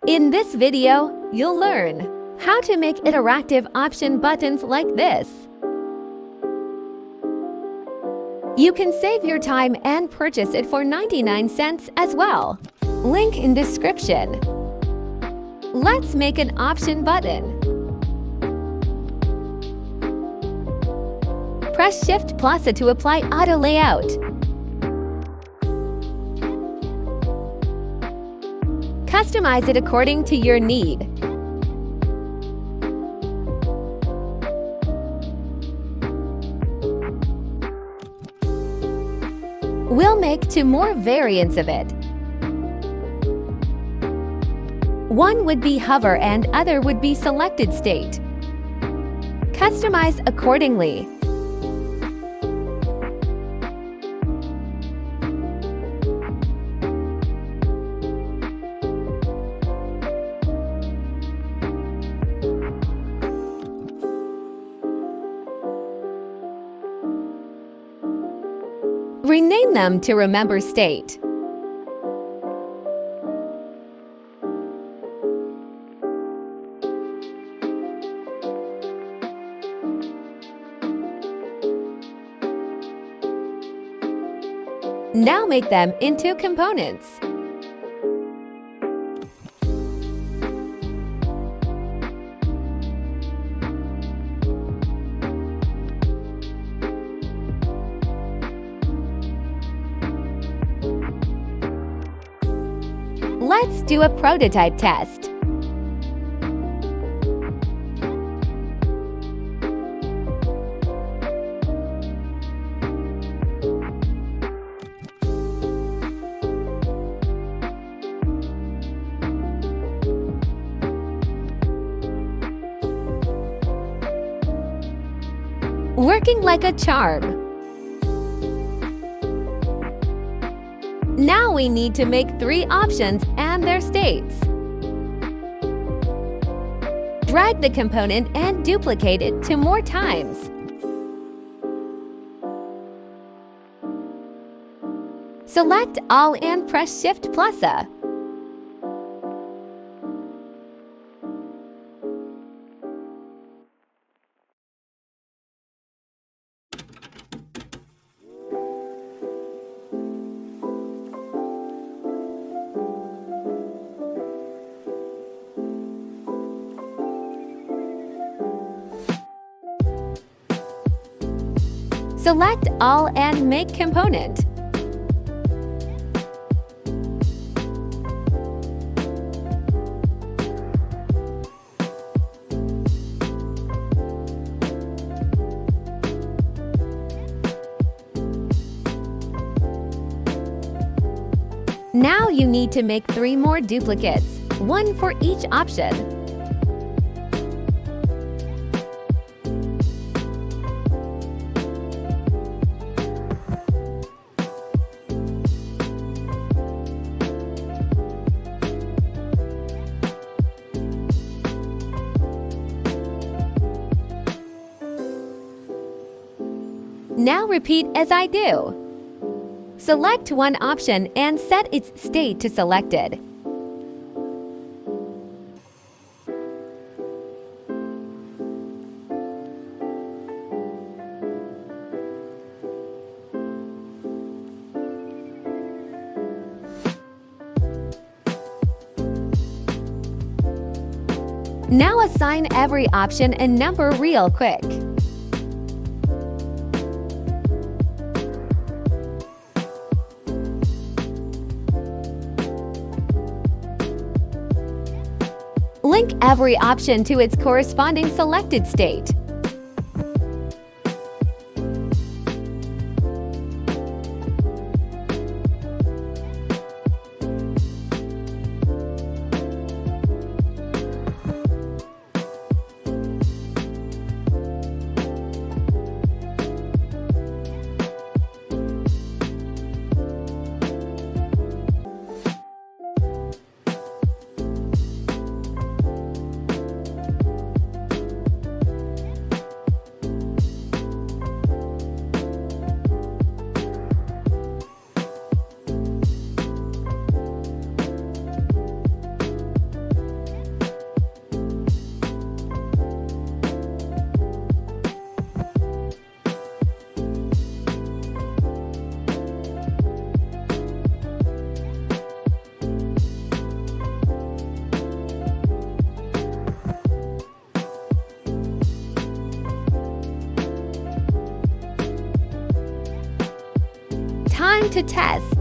In this video, you'll learn how to make interactive option buttons like this. You can save your time and purchase it for 99 cents as well. Link in description. Let's make an option button. Press Shift+ to apply auto layout. Customize it according to your need. We'll make 2 more variants of it. One would be hover and other would be selected state. Customize accordingly. Rename them to Remember State. Now make them into components. Let's do a prototype test. Working like a charm. Now we need to make 3 options and their states. Drag the component and duplicate it 2 more times. Select all and press Shift+. Select all and make component. Now you need to make 3 more duplicates, 1 for each option. Now repeat as I do. Select one option and set its state to selected. Now assign every option a number real quick. Link every option to its corresponding selected state. to test.